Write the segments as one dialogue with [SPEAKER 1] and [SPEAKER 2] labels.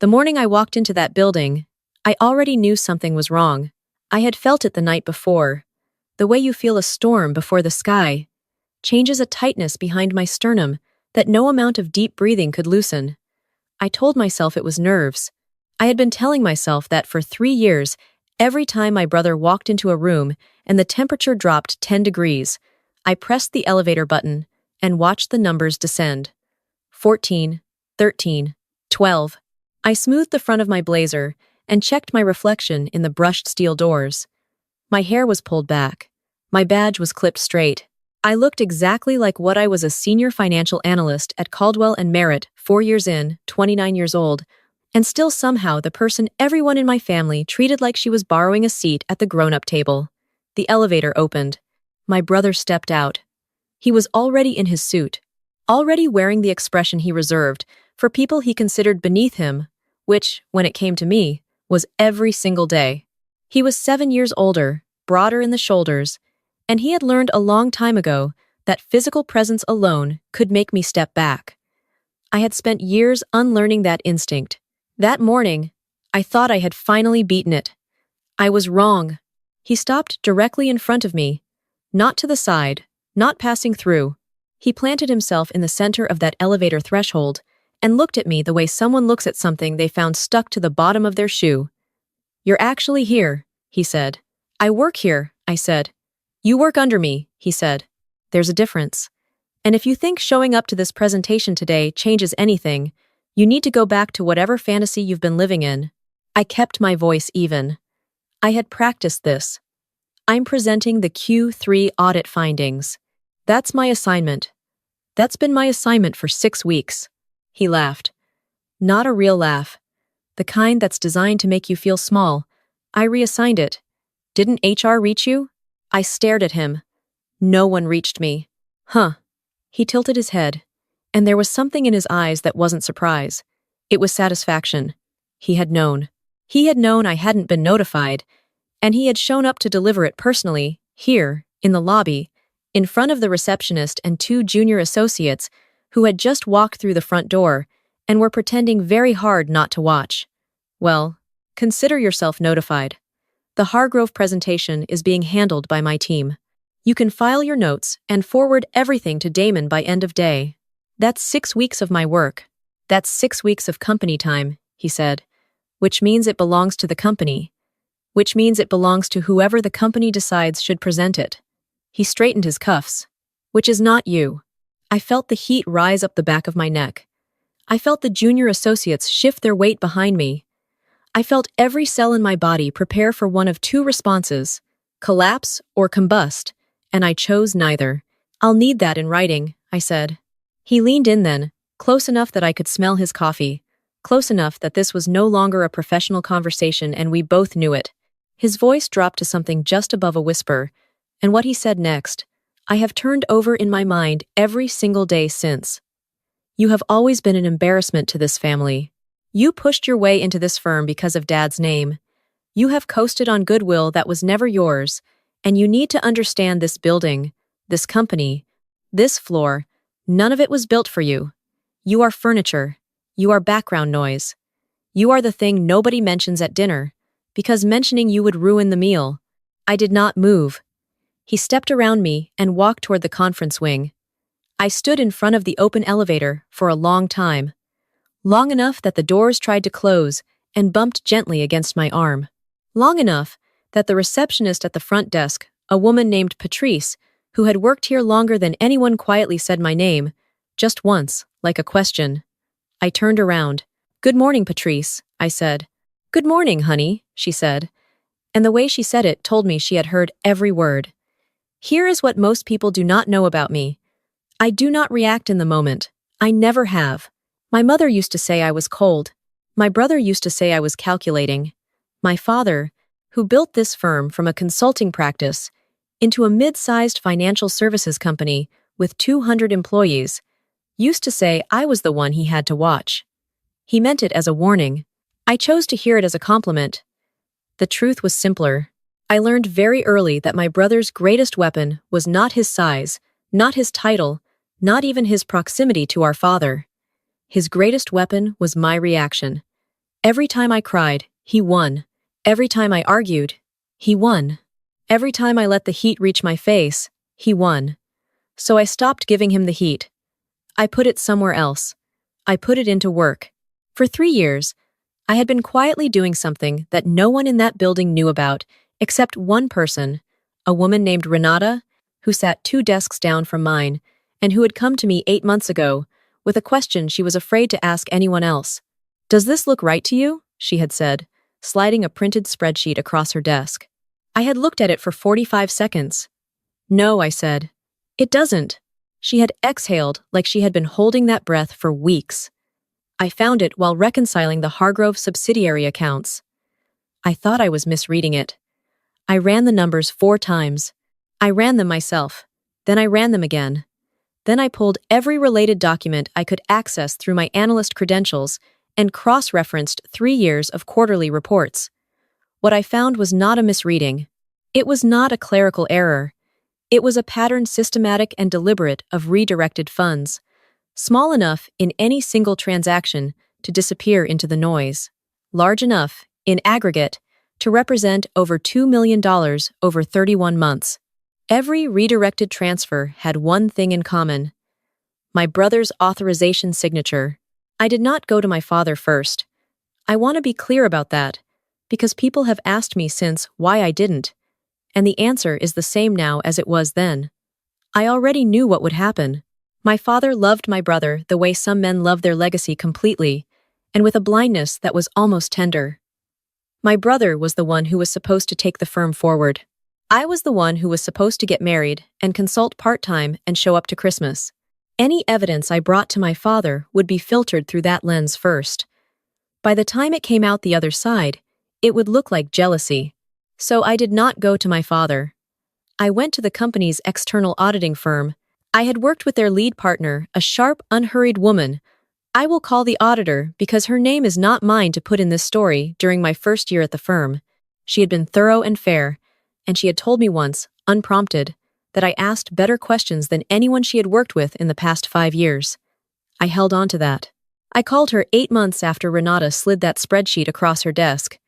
[SPEAKER 1] The morning I walked into that building, I already knew something was wrong. I had felt it the night before. The way you feel a storm before the sky changes a tightness behind my sternum that no amount of deep breathing could loosen. I told myself it was nerves. I had been telling myself that for 3 years, every time my brother walked into a room and the temperature dropped 10 degrees, I pressed the elevator button and watched the numbers descend. 14, 13, 12. I smoothed the front of my blazer and checked my reflection in the brushed steel doors. My hair was pulled back. My badge was clipped straight. I looked exactly like what I was, a senior financial analyst at Caldwell and Meredith, 4 years in, 29 years old, and still somehow the person everyone in my family treated like she was borrowing a seat at the grown-up table. The elevator opened. My brother stepped out. He was already in his suit, already wearing the expression he reserved for people he considered beneath him, which, when it came to me, was every single day. He was 7 years older, broader in the shoulders, and he had learned a long time ago that physical presence alone could make me step back. I had spent years unlearning that instinct. That morning, I thought I had finally beaten it. I was wrong. He stopped directly in front of me, not to the side, not passing through. He planted himself in the center of that elevator threshold and looked at me the way someone looks at something they found stuck to the bottom of their shoe. "You're actually here," he said. "I work here," I said. "You work under me," he said. "There's a difference. And if you think showing up to this presentation today changes anything, you need to go back to whatever fantasy you've been living in." I kept my voice even. I had practiced this. "I'm presenting the Q3 audit findings. That's my assignment. That's been my assignment for 6 weeks." He laughed. Not a real laugh. The kind that's designed to make you feel small. I reassigned it. "Didn't HR reach you?" I stared at him. No one reached me. Huh. He tilted his head, and there was something in his eyes that wasn't surprise. It was satisfaction. He had known. He had known I hadn't been notified, and he had shown up to deliver it personally, here, in the lobby, in front of the receptionist and 2 junior associates who had just walked through the front door and were pretending very hard not to watch. Well, consider yourself notified. The Hargrove presentation is being handled by my team. You can file your notes and forward everything to Damon by end of day. That's 6 weeks of my work. That's 6 weeks of company time, he said, which means it belongs to the company, which means it belongs to whoever the company decides should present it. He straightened his cuffs. "Which is not you." I felt the heat rise up the back of my neck. I felt the junior associates shift their weight behind me. I felt every cell in my body prepare for one of 2 responses, collapse or combust, and I chose neither. "I'll need that in writing," I said. He leaned in then, close enough that I could smell his coffee, close enough that this was no longer a professional conversation and we both knew it. His voice dropped to something just above a whisper, and what he said next, I have turned over in my mind every single day since. "You have always been an embarrassment to this family. You pushed your way into this firm because of Dad's name. You have coasted on goodwill that was never yours, and you need to understand this building, this company, this floor, none of it was built for you. You are furniture. You are background noise. You are the thing nobody mentions at dinner, because mentioning you would ruin the meal." I did not move. He stepped around me and walked toward the conference wing. I stood in front of the open elevator for a long time. Long enough that the doors tried to close and bumped gently against my arm. Long enough that the receptionist at the front desk, a woman named Patrice, who had worked here longer than anyone, quietly said my name, just once, like a question. I turned around. "Good morning, Patrice," I said. "Good morning, honey," she said. And the way she said it told me she had heard every word. Here is what most people do not know about me. I do not react in the moment. I never have. My mother used to say I was cold. My brother used to say I was calculating. My father, who built this firm from a consulting practice into a mid-sized financial services company with 200 employees, used to say I was the one he had to watch. He meant it as a warning. I chose to hear it as a compliment. The truth was simpler. I learned very early that my brother's greatest weapon was not his size, not his title, not even his proximity to our father. His greatest weapon was my reaction. Every time I cried, he won. Every time I argued, he won. Every time I let the heat reach my face, he won. So I stopped giving him the heat. I put it somewhere else. I put it into work. For 3 years, I had been quietly doing something that no one in that building knew about, except one person, a woman named Renata, who sat 2 desks down from mine, and who had come to me 8 months ago, with a question she was afraid to ask anyone else. "Does this look right to you?" she had said, sliding a printed spreadsheet across her desk. I had looked at it for 45 seconds. "No," I said. "It doesn't." She had exhaled like she had been holding that breath for weeks. I found it while reconciling the Hargrove subsidiary accounts. I thought I was misreading it. I ran the numbers 4 times. I ran them myself. Then I ran them again. Then I pulled every related document I could access through my analyst credentials and cross-referenced 3 years of quarterly reports. What I found was not a misreading. It was not a clerical error. It was a pattern systematic and deliberate of redirected funds, small enough in any single transaction to disappear into the noise, large enough, in aggregate, to represent over $2 million over 31 months. Every redirected transfer had one thing in common: my brother's authorization signature. I did not go to my father first. I want to be clear about that, because people have asked me since why I didn't, and the answer is the same now as it was then. I already knew what would happen. My father loved my brother the way some men love their legacy completely, and with a blindness that was almost tender. My brother was the one who was supposed to take the firm forward. I was the one who was supposed to get married and consult part-time and show up to Christmas. Any evidence I brought to my father would be filtered through that lens first. By the time it came out the other side, it would look like jealousy. So I did not go to my father. I went to the company's external auditing firm. I had worked with their lead partner, a sharp, unhurried woman. I will call the auditor because her name is not mine to put in this story during my first year at the firm. She had been thorough and fair, and she had told me once, unprompted, that I asked better questions than anyone she had worked with in the past 5 years. I held on to that. I called her 8 months after Renata slid that spreadsheet across her desk.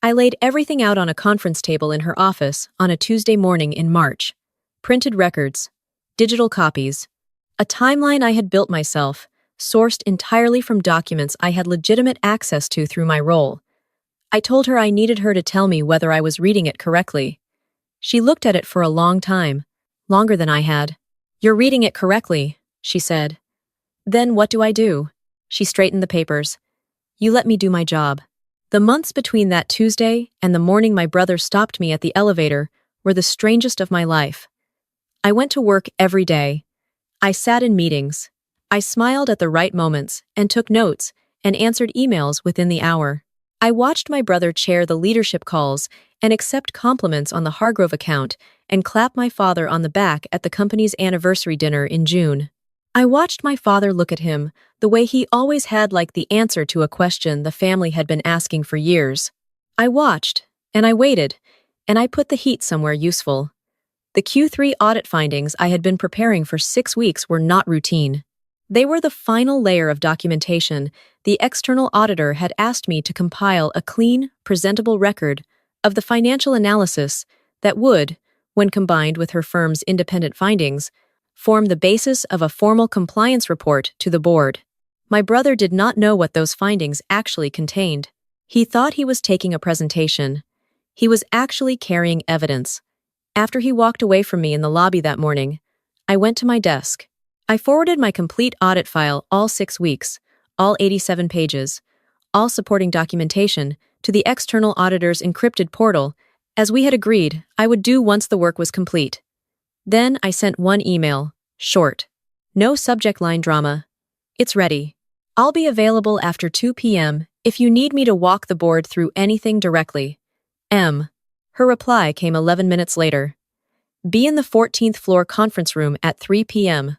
[SPEAKER 1] I laid everything out on a conference table in her office on a Tuesday morning in March. Printed records, digital copies, a timeline I had built myself, sourced entirely from documents I had legitimate access to through my role. I told her I needed her to tell me whether I was reading it correctly. She looked at it for a long time, longer than I had. "You're reading it correctly," she said. "Then what do I do?" She straightened the papers. "You let me do my job." The months between that Tuesday and the morning my brother stopped me at the elevator were the strangest of my life. I went to work every day. I sat in meetings. I smiled at the right moments and took notes and answered emails within the hour. I watched my brother chair the leadership calls and accept compliments on the Hargrove account and clap my father on the back at the company's anniversary dinner in June. I watched my father look at him the way he always had, like the answer to a question the family had been asking for years. I watched, and I waited, and I put the heat somewhere useful. The Q3 audit findings I had been preparing for 6 weeks were not routine. They were the final layer of documentation the external auditor had asked me to compile a clean, presentable record of the financial analysis that would, when combined with her firm's independent findings, form the basis of a formal compliance report to the board. My brother did not know what those findings actually contained. He thought he was taking a presentation. He was actually carrying evidence. After he walked away from me in the lobby that morning, I went to my desk. I forwarded my complete audit file, all 6 weeks, all 87 pages, all supporting documentation, to the external auditor's encrypted portal, as we had agreed I would do once the work was complete. Then I sent one email, short. No subject line drama. "It's ready. I'll be available after 2 p.m. if you need me to walk the board through anything directly. M." Her reply came 11 minutes later. "Be in the 14th floor conference room at 3 p.m.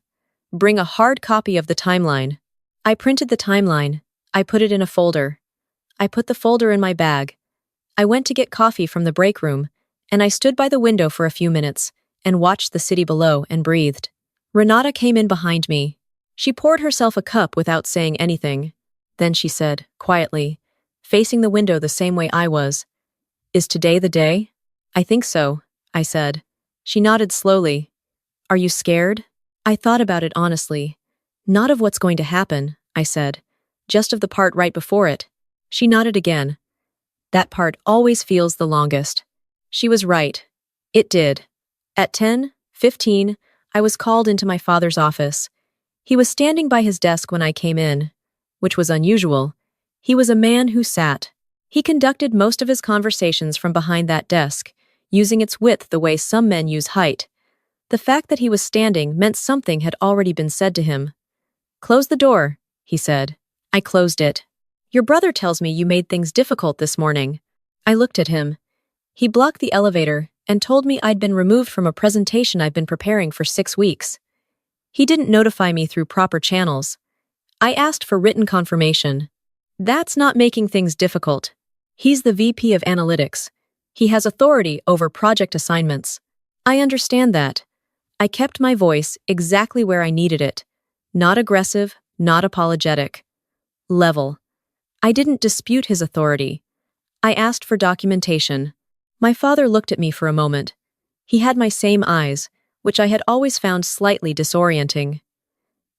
[SPEAKER 1] Bring a hard copy of the timeline." I printed the timeline. I put it in a folder. I put the folder in my bag. I went to get coffee from the break room, and I stood by the window for a few minutes and watched the city below and breathed. Renata came in behind me. She poured herself a cup without saying anything. Then she said, quietly, facing the window the same way I was. Is today the day? I think so, I said. She nodded slowly. Are you scared? I thought about it honestly. Not of what's going to happen, I said. Just of the part right before it. She nodded again. That part always feels the longest. She was right. It did. At 10:15, I was called into my father's office. He was standing by his desk when I came in, which was unusual. He was a man who sat. He conducted most of his conversations from behind that desk, using its width the way some men use height. The fact that he was standing meant something had already been said to him. Close the door, he said. I closed it. Your brother tells me you made things difficult this morning. I looked at him. He blocked the elevator and told me I'd been removed from a presentation I've been preparing for 6 weeks. He didn't notify me through proper channels. I asked for written confirmation. That's not making things difficult. He's the VP of Analytics. He has authority over project assignments. I understand that. I kept my voice exactly where I needed it. Not aggressive, not apologetic. Level. I didn't dispute his authority. I asked for documentation. My father looked at me for a moment. He had my same eyes, which I had always found slightly disorienting.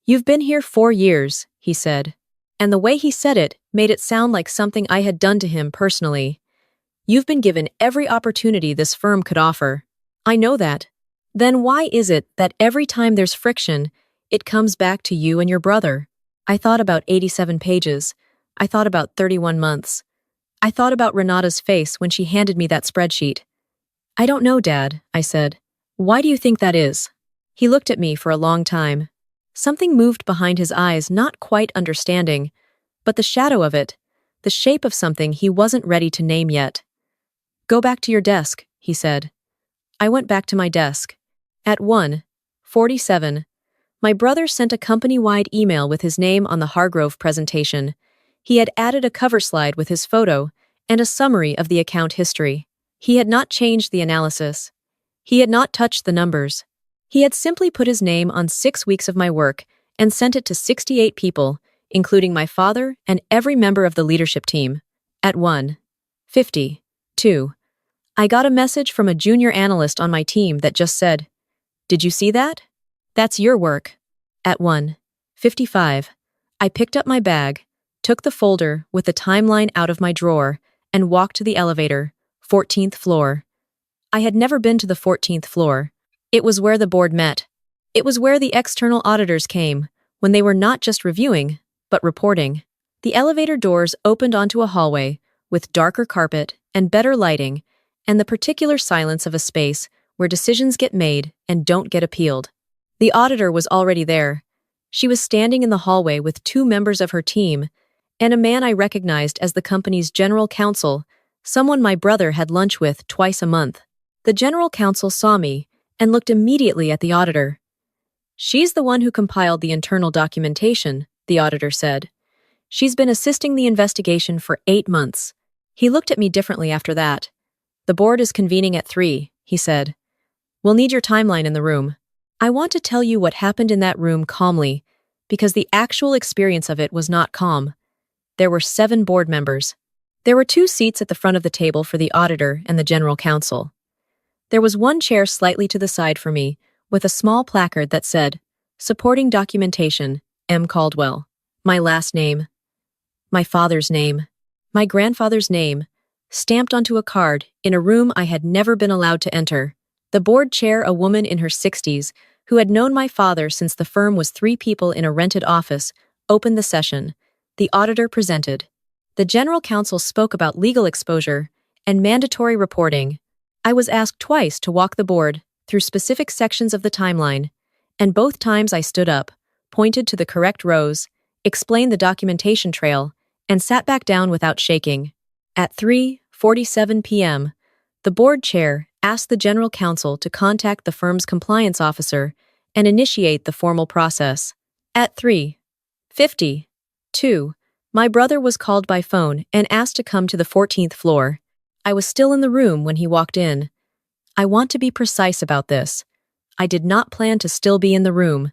[SPEAKER 1] You've been here 4 years, he said. And the way he said it made it sound like something I had done to him personally. You've been given every opportunity this firm could offer. I know that. Then why is it that every time there's friction, it comes back to you and your brother? I thought about 87 pages. I thought about 31 months. I thought about Renata's face when she handed me that spreadsheet. I don't know, Dad, I said. Why do you think that is? He looked at me for a long time. Something moved behind his eyes, not quite understanding, but the shadow of it, the shape of something he wasn't ready to name yet. Go back to your desk, he said. I went back to my desk. At 1:47, my brother sent a company-wide email with his name on the Hargrove presentation. He had added a cover slide with his photo and a summary of the account history. He had not changed the analysis. He had not touched the numbers. He had simply put his name on 6 weeks of my work and sent it to 68 people, including my father and every member of the leadership team. At 1:52, I got a message from a junior analyst on my team that just said, "Did you see that? That's your work." At 1:55, I picked up my bag, took the folder with the timeline out of my drawer, and walked to the elevator, 14th floor. I had never been to the 14th floor. It was where the board met. It was where the external auditors came, when they were not just reviewing, but reporting. The elevator doors opened onto a hallway, with darker carpet and better lighting, and the particular silence of a space where decisions get made and don't get appealed. The auditor was already there. She was standing in the hallway with 2 members of her team, and a man I recognized as the company's general counsel, someone my brother had lunch with twice a month. The general counsel saw me and looked immediately at the auditor. She's the one who compiled the internal documentation, the auditor said. She's been assisting the investigation for 8 months. He looked at me differently after that. The board is convening at 3, he said. We'll need your timeline in the room. I want to tell you what happened in that room calmly, because the actual experience of it was not calm. There were 7 board members. There were 2 seats at the front of the table for the auditor and the general counsel. There was 1 chair slightly to the side for me, with a small placard that said, "Supporting documentation, M. Caldwell." My last name, my father's name, my grandfather's name, stamped onto a card in a room I had never been allowed to enter. The board chair, a woman in her 60s, who had known my father since the firm was 3 people in a rented office, opened the session. The auditor presented. The general counsel spoke about legal exposure and mandatory reporting. I was asked twice to walk the board through specific sections of the timeline, and both times I stood up, pointed to the correct rows, explained the documentation trail, and sat back down without shaking. At 3:47 p.m., the board chair asked the general counsel to contact the firm's compliance officer and initiate the formal process. At 3:52, my brother was called by phone and asked to come to the 14th floor. I was still in the room when he walked in. I want to be precise about this. I did not plan to still be in the room.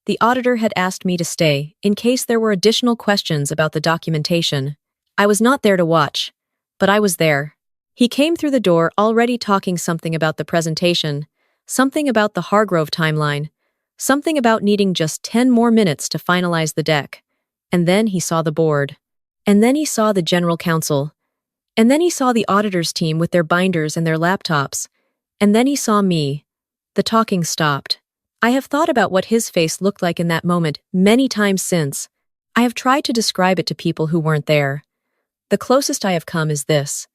[SPEAKER 1] The auditor had asked me to stay in case there were additional questions about the documentation. I was not there to watch, but I was there. He came through the door already talking something about the presentation, something about the Hargrove timeline, something about needing just 10 more minutes to finalize the deck. And then he saw the board. And then he saw the general counsel. And then he saw the auditors team with their binders and their laptops. And then he saw me. The talking stopped. I have thought about what his face looked like in that moment many times since. I have tried to describe it to people who weren't there. The closest I have come is this.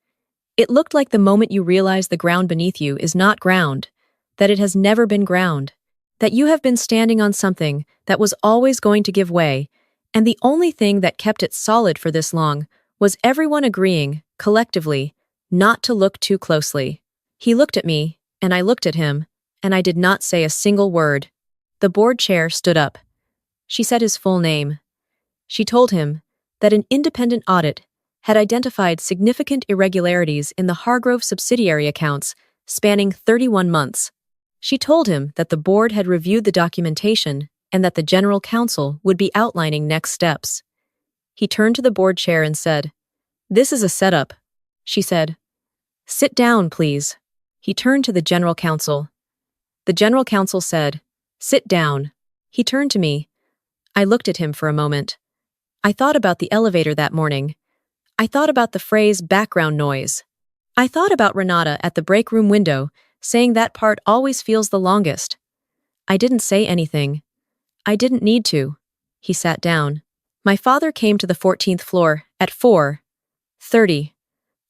[SPEAKER 1] It looked like the moment you realize the ground beneath you is not ground, that it has never been ground, that you have been standing on something that was always going to give way, and the only thing that kept it solid for this long was everyone agreeing, collectively, not to look too closely. He looked at me, and I looked at him, and I did not say a single word. The board chair stood up. She said his full name. She told him that an independent audit had identified significant irregularities in the Hargrove subsidiary accounts spanning 31 months. She told him that the board had reviewed the documentation and that the general counsel would be outlining next steps. He turned to the board chair and said, "This is a setup," she said. "Sit down, please." He turned to the general counsel. The general counsel said, "Sit down." He turned to me. I looked at him for a moment. I thought about the elevator that morning. I thought about the phrase background noise. I thought about Renata at the break room window saying that part always feels the longest. I didn't say anything. I didn't need to. He sat down. My father came to the 14th floor at 4:30.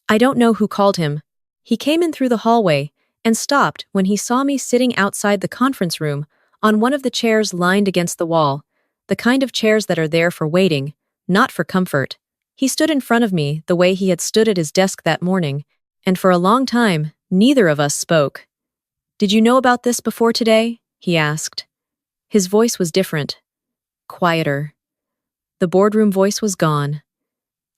[SPEAKER 1] I don't know who called him. He came in through the hallway and stopped when he saw me sitting outside the conference room on one of the chairs lined against the wall, the kind of chairs that are there for waiting, not for comfort. He stood in front of me the way he had stood at his desk that morning, and for a long time, neither of us spoke. "Did you know about this before today?" he asked. His voice was different, quieter. The boardroom voice was gone.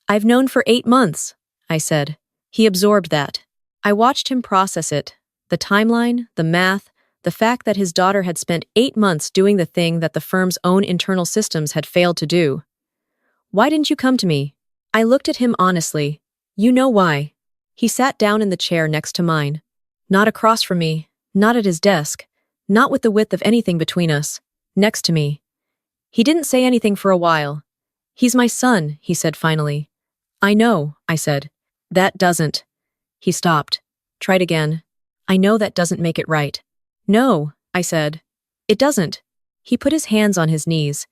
[SPEAKER 1] "I've known for 8 months," I said. He absorbed that. I watched him process it, the timeline, the math, the fact that his daughter had spent 8 months doing the thing that the firm's own internal systems had failed to do. "Why didn't you come to me?" I looked at him honestly. "You know why." He sat down in the chair next to mine. Not across from me, not at his desk, not with the width of anything between us. Next to me. He didn't say anything for a while. "He's my son," he said finally. "I know," I said. "That doesn't." He stopped. Tried again. "I know that doesn't make it right." "No," I said. "It doesn't." He put his hands on his knees.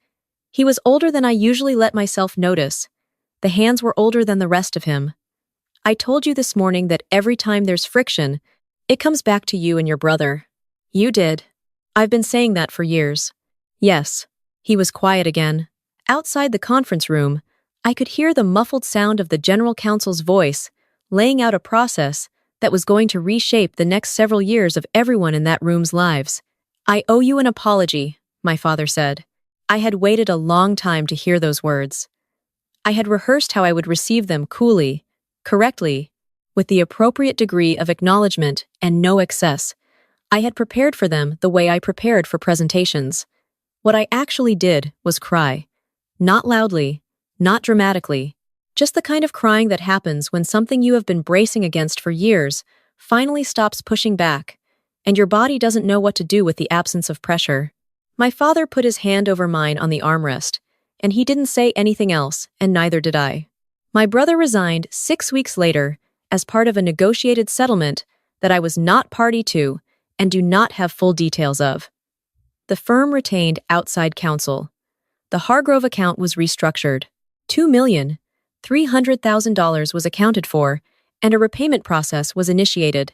[SPEAKER 1] He was older than I usually let myself notice. The hands were older than the rest of him. "I told you this morning that every time there's friction, it comes back to you and your brother." "You did." "I've been saying that for years." "Yes." He was quiet again. Outside the conference room, I could hear the muffled sound of the general counsel's voice, laying out a process that was going to reshape the next several years of everyone in that room's lives. "I owe you an apology," my father said. I had waited a long time to hear those words. I had rehearsed how I would receive them coolly, correctly, with the appropriate degree of acknowledgement and no excess. I had prepared for them the way I prepared for presentations. What I actually did was cry. Not loudly, not dramatically, just the kind of crying that happens when something you have been bracing against for years finally stops pushing back, and your body doesn't know what to do with the absence of pressure. My father put his hand over mine on the armrest, and he didn't say anything else, and neither did I. My brother resigned 6 weeks later as part of a negotiated settlement that I was not party to and do not have full details of. The firm retained outside counsel. The Hargrove account was restructured. $2,300,000 was accounted for, and a repayment process was initiated.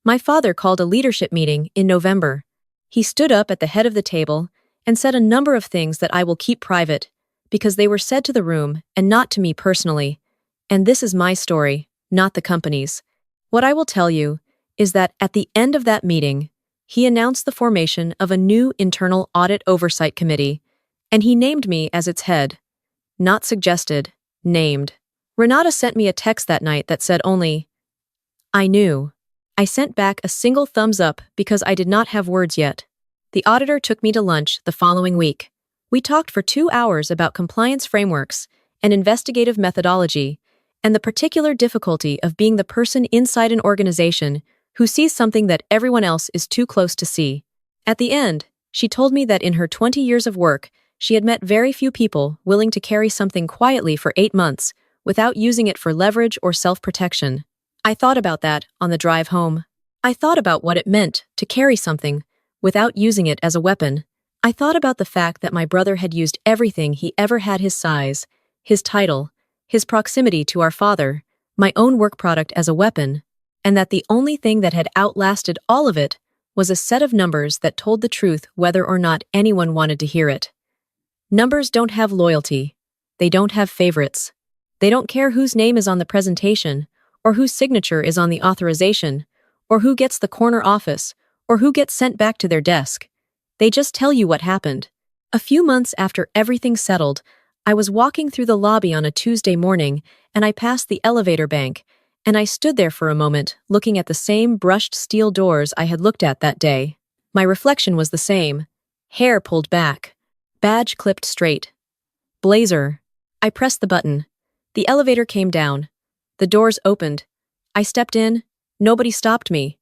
[SPEAKER 1] My father called a leadership meeting in November. He stood up at the head of the table and said a number of things that I will keep private, because they were said to the room and not to me personally. And this is my story, not the company's. What I will tell you is that at the end of that meeting, he announced the formation of a new internal audit oversight committee, and he named me as its head. Not suggested, named. Renata sent me a text that night that said only, "I knew." I sent back a single thumbs up because I did not have words yet. The auditor took me to lunch the following week. We talked for 2 hours about compliance frameworks and investigative methodology, and the particular difficulty of being the person inside an organization who sees something that everyone else is too close to see. At the end, she told me that in her 20 years of work, she had met very few people willing to carry something quietly for 8 months without using it for leverage or self-protection. I thought about that on the drive home. I thought about what it meant to carry something without using it as a weapon. I thought about the fact that my brother had used everything he ever had: his size, his title, his proximity to our father, my own work product as a weapon, and that the only thing that had outlasted all of it was a set of numbers that told the truth whether or not anyone wanted to hear it. Numbers don't have loyalty. They don't have favorites. They don't care whose name is on the presentation, or whose signature is on the authorization, or who gets the corner office, or who gets sent back to their desk. They just tell you what happened. A few months after everything settled, I was walking through the lobby on a Tuesday morning, and I passed the elevator bank, and I stood there for a moment, looking at the same brushed steel doors I had looked at that day. My reflection was the same. Hair pulled back. Badge clipped straight. Blazer. I pressed the button. The elevator came down. The doors opened. I stepped in. Nobody stopped me.